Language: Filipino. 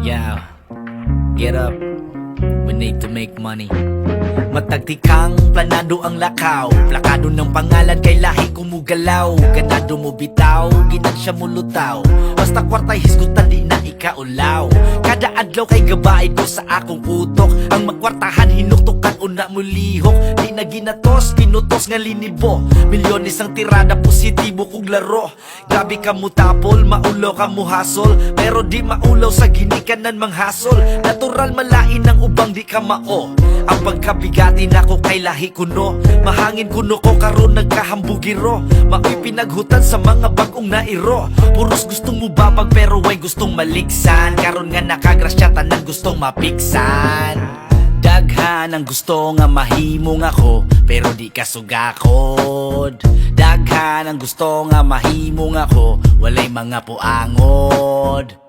Yeah, get up. We need to make money. Matagtikang planado ang lakaw, plakado ng pangalan kay lahi kumugalaw. Ganado mo bitaw, ginansya mo lutaw. Basta kwartay hisgutan di na ikaulaw. Kada adlaw kay gabaid ko sa akong utok. Ang magkwartahan hinuktukan una mo lihok. Di na ginatos, kinutos nga linibo. Milyones ang tirada, positibo kong laro. Grabe ka mo tapol, maulo ka mo hasol. Pero di maulaw sa ginikanan mang hasol. Natural malain ang ubang di ka mao. Ang pagkabigatin ako kay lahi kuno. Mahangin kuno ko karon nagkahambugiro. Maoy pinaghutan sa mga bagong nairo. Puros gustong mubabag pero way gustong maligsan. Karon nga nakagrasya tanan gustong mapiksan. Daghan ang gusto nga mahimong ako, pero di ka sugakod. Daghan ang gusto nga mahimong ako, walay mga puangod.